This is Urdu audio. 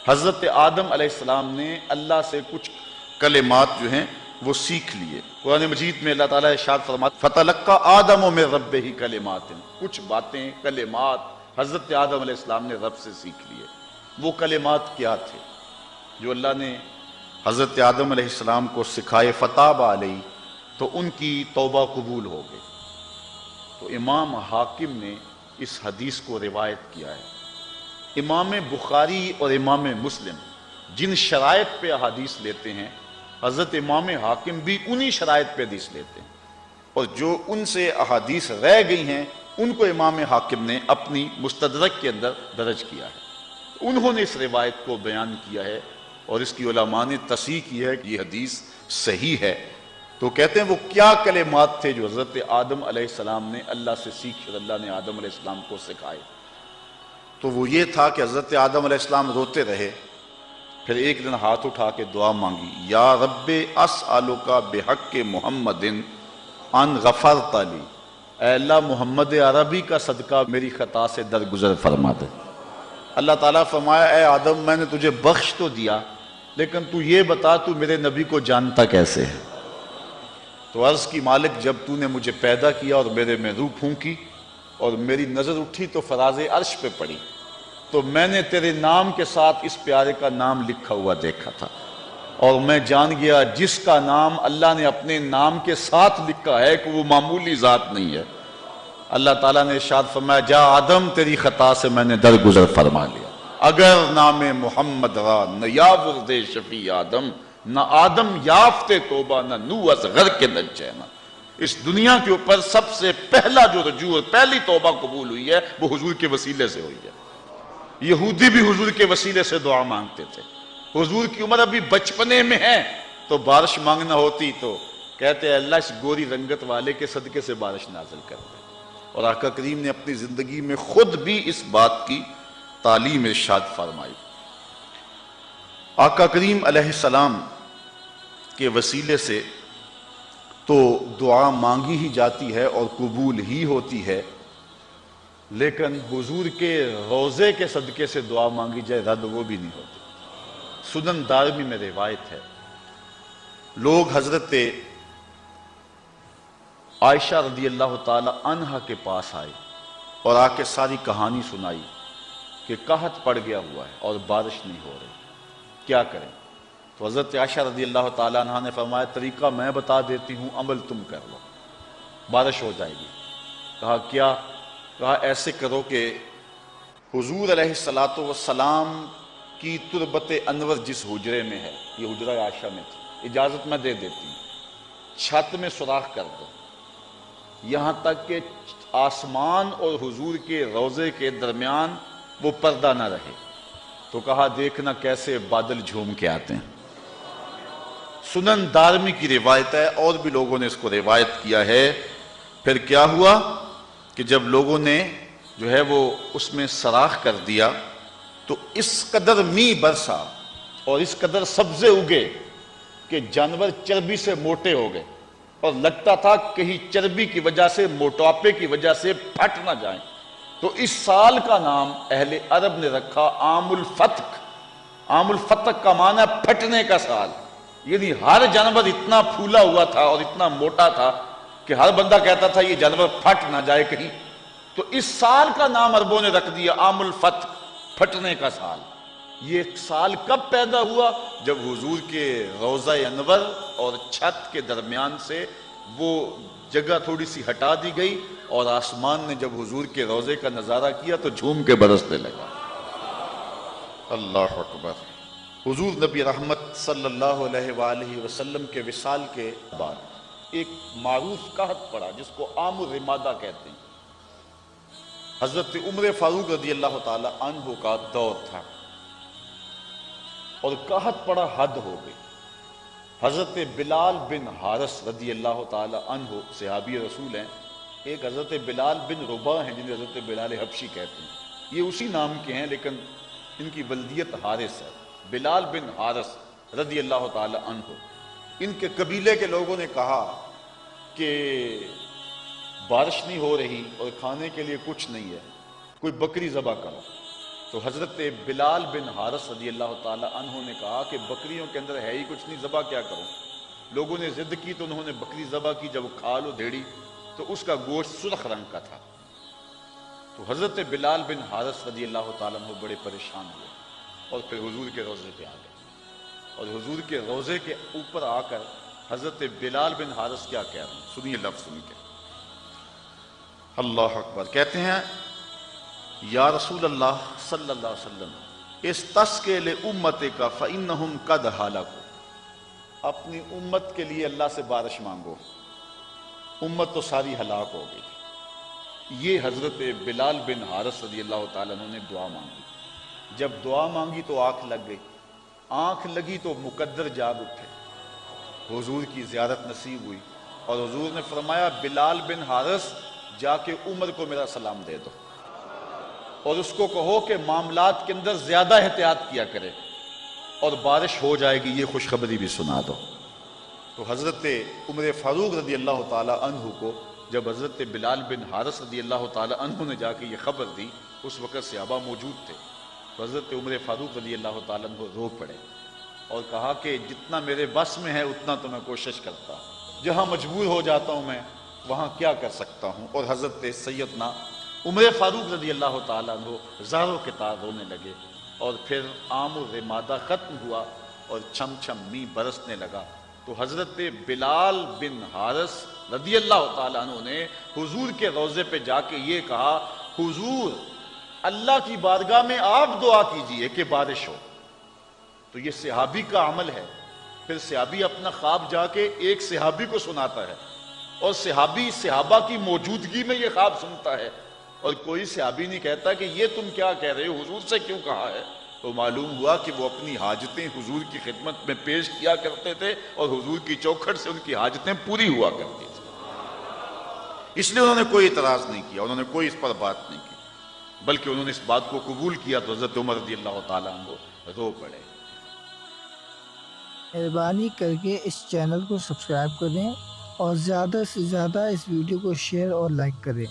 حضرت آدم علیہ السلام نے اللہ سے کچھ کلمات جو ہیں وہ سیکھ لیے۔ قرآن مجید میں اللہ تعالیٰ ارشاد فرماتا فَتَلَقَّى آدَمُ مِن رَبِّهِ كَلِمَاتٍ، کچھ باتیں، کلمات حضرت آدم علیہ السلام نے رب سے سیکھ لیے۔ وہ کلمات کیا تھے جو اللہ نے حضرت آدم علیہ السلام کو سکھائے؟ فَتَابَ عَلَيْهِ، تو ان کی توبہ قبول ہو گئی۔ تو امام حاکم نے اس حدیث کو روایت کیا ہے۔ امام بخاری اور امام مسلم جن شرائط پہ حدیث لیتے ہیں، حضرت امام حاکم بھی انہی شرائط پہ حدیث لیتے ہیں، اور جو ان سے احادیث رہ گئی ہیں ان کو امام حاکم نے اپنی مستدرک کے اندر درج کیا ہے۔ انہوں نے اس روایت کو بیان کیا ہے اور اس کی علماء نے تصحیح کی ہے کہ یہ حدیث صحیح ہے۔ تو کہتے ہیں وہ کیا کلمات تھے جو حضرت آدم علیہ السلام نے اللہ سے سیکھے اور اللہ نے آدم علیہ السلام کو سکھائے؟ تو وہ یہ تھا کہ حضرت آدم علیہ السلام روتے رہے، پھر ایک دن ہاتھ اٹھا کے دعا مانگی، یا رب اسألک بحق محمد ان غفرت لی، اے اللہ محمد عربی کا صدقہ میری خطا سے درگزر فرما دے۔ اللہ تعالیٰ فرمایا اے آدم میں نے تجھے بخش تو دیا، لیکن تو یہ بتا تو میرے نبی کو جانتا کیسے ہے؟ تو عرض کی مالک جب تو نے مجھے پیدا کیا اور میرے میں روح پھونکی اور میری نظر اٹھی تو فراز عرش پہ پڑی، تو میں نے تیرے نام کے ساتھ اس پیارے کا نام لکھا ہوا دیکھا تھا، اور میں جان گیا جس کا نام اللہ نے اپنے نام کے ساتھ لکھا ہے کہ وہ معمولی ذات نہیں ہے۔ اللہ تعالیٰ نے ارشاد فرمایا جا آدم تیری خطا سے میں نے درگزر فرما لیا، اگر نام محمد را نہ یاورد شفیع آدم، نہ آدم یافت توبہ، نہ نو از غر کے نجینا۔ اس دنیا کے اوپر سب سے پہلا جو رجوع اور پہلی توبہ قبول ہوئی ہے وہ حضور کے وسیلے سے ہوئی ہے۔ یہودی بھی حضور کے وسیلے سے دعا مانگتے تھے۔ حضور کی عمر ابھی بچپنے میں ہے تو بارش مانگنا ہوتی تو کہتے ہیں اللہ اس گوری رنگت والے کے صدقے سے بارش نازل کر دے، اور آقا کریم نے اپنی زندگی میں خود بھی اس بات کی تعلیم ارشاد فرمائی۔ آقا کریم علیہ السلام کے وسیلے سے تو دعا مانگی ہی جاتی ہے اور قبول ہی ہوتی ہے، لیکن حضور کے روضے کے صدقے سے دعا مانگی جائے رد وہ بھی نہیں ہوتی۔ سنن دارمی میں روایت ہے، لوگ حضرت عائشہ رضی اللہ تعالی عنہا کے پاس آئے اور آ کے ساری کہانی سنائی کہ قحط پڑ گیا ہوا ہے اور بارش نہیں ہو رہی، کیا کریں؟ تو حضرت عائشہ رضی اللہ تعالی عنہا نے فرمایا طریقہ میں بتا دیتی ہوں، عمل تم کر لو، بارش ہو جائے گی۔ کہا کیا؟ کہا ایسے کرو کہ حضور علیہ السلام کی تربت انور جس حجرے میں ہے، یہ حجرہ عائشہ میں تھی، اجازت میں دے دیتی ہوں، چھت میں سوراخ کر دو یہاں تک کہ آسمان اور حضور کے روضے کے درمیان وہ پردہ نہ رہے۔ تو کہا دیکھنا کیسے بادل جھوم کے آتے ہیں۔ سنن دارمی کی روایت ہے، اور بھی لوگوں نے اس کو روایت کیا ہے۔ پھر کیا ہوا کہ جب لوگوں نے جو ہے وہ اس میں سراخ کر دیا تو اس قدر می برسا اور اس قدر سبزے اگے کہ جانور چربی سے موٹے ہو گئے، اور لگتا تھا کہیں چربی کی وجہ سے، موٹاپے کی وجہ سے پھٹ نہ جائیں۔ تو اس سال کا نام اہل عرب نے رکھا عام الفتق۔ عام الفتق کا معنی ہے پھٹنے کا سال، یعنی ہر جانور اتنا پھولا ہوا تھا اور اتنا موٹا تھا کہ ہر بندہ کہتا تھا یہ جانور پھٹ نہ جائے کہیں۔ تو اس سال کا نام عربوں نے رکھ دیا عام الفتق، پھٹنے کا سال۔ یہ سال کب پیدا ہوا؟ جب حضور کے روضہ انور اور چھت کے درمیان سے وہ جگہ تھوڑی سی ہٹا دی گئی اور آسمان نے جب حضور کے روضے کا نظارہ کیا تو جھوم کے برسنے لگا۔ اللہ اکبر۔ حضور نبی رحمت صلی اللہ علیہ وآلہ وسلم کے وصال کے بعد ایک معروف قحط پڑا جس کو عام الرمادہ کہتے ہیں۔ حضرت عمر فاروق رضی اللہ تعالی عنہ کا دور تھا اور قحط پڑا، حد ہو گئی۔ حضرت بلال بن حارث رضی اللہ تعالی عنہ صحابی رسول ہیں، ایک حضرت بلال بن رباح ہیں جنہیں حضرت بلال حبشی کہتے ہیں، یہ اسی نام کے ہیں لیکن ان کی ولدیت حارث ہے۔ بلال بن حارث رضی اللہ تعالی عنہ، ان کے قبیلے کے لوگوں نے کہا کہ بارش نہیں ہو رہی اور کھانے کے لیے کچھ نہیں ہے، کوئی بکری ذبح کرو۔ تو حضرت بلال بن حارث رضی اللہ تعالی عنہ نے کہا کہ بکریوں کے اندر ہے ہی کچھ نہیں، ذبح کیا کروں؟ لوگوں نے ضد کی تو انہوں نے بکری ذبح کی، جب کھال و دھیڑی تو اس کا گوشت سرخ رنگ کا تھا۔ تو حضرت بلال بن حارث رضی اللہ تعالیٰ عنہ بڑے پریشان ہوئے اور پھر حضور کے روضے پہ آ گئے، اور حضور کے روضے کے اوپر آ کر حضرت بلال بن حارث کیا کہہ رہے ہیں، سنیے لفظ سن کے، اللہ اکبر، کہتے ہیں یا رسول اللہ صلی اللہ علیہ وسلم استسقِ لأمتک فإنہم قد ہلکوا، اپنی امت کے لیے اللہ سے بارش مانگو، امت تو ساری ہلاک ہو گئی۔ یہ حضرت بلال بن حارث رضی اللہ تعالیٰ عنہ نے دعا مانگی، جب دعا مانگی تو آنکھ لگ گئی، آنکھ لگی تو مقدر جاگ اٹھے، حضور کی زیارت نصیب ہوئی، اور حضور نے فرمایا بلال بن حارث جا کے عمر کو میرا سلام دے دو، اور اس کو کہو کہ معاملات کے اندر زیادہ احتیاط کیا کرے، اور بارش ہو جائے گی، یہ خوشخبری بھی سنا دو۔ تو حضرت عمر فاروق رضی اللہ تعالی عنہ کو جب حضرت بلال بن حارث رضی اللہ تعالی عنہ نے جا کے یہ خبر دی، اس وقت صحابہ موجود تھے، تو حضرت عمر فاروق رضی اللہ تعالی عنہ رو پڑے اور کہا کہ جتنا میرے بس میں ہے اتنا تو میں کوشش کرتا ہوں، جہاں مجبور ہو جاتا ہوں میں وہاں کیا کر سکتا ہوں۔ اور حضرت سیدنا عمر فاروق رضی اللہ تعالیٰ عنہ زاروں کے تار رونے لگے، اور پھر عام الرمادہ ختم ہوا اور چھم چھم می برسنے لگا، تو حضرت بلال بن حارث رضی اللہ تعالیٰ عنہ نے حضور کے روضے پہ جا کے یہ کہا، حضور اللہ کی بارگاہ میں آپ دعا کیجئے کہ بارش ہو۔ تو یہ صحابی کا عمل ہے، پھر صحابی اپنا خواب جا کے ایک صحابی کو سناتا ہے، اور صحابی صحابہ کی موجودگی میں یہ خواب سنتا ہے، اور کوئی صحابی نہیں کہتا کہ یہ تم کیا کہہ رہے ہو، حضور سے کیوں کہا ہے؟ تو معلوم ہوا کہ وہ اپنی حاجتیں حضور کی خدمت میں پیش کیا کرتے تھے، اور حضور کی چوکھٹ سے ان کی حاجتیں پوری ہوا کرتی تھی، اس لیے انہوں نے کوئی اعتراض نہیں کیا، انہوں نے کوئی اس پر بات نہیں کی، بلکہ انہوں نے اس بات کو قبول کیا، تو حضرت عمر رضی اللہ تعالیٰ عنہ رو پڑے۔ مہربانی کر کے اس چینل کو سبسکرائب کریں اور زیادہ سے زیادہ اس ویڈیو کو شیئر اور لائک کریں۔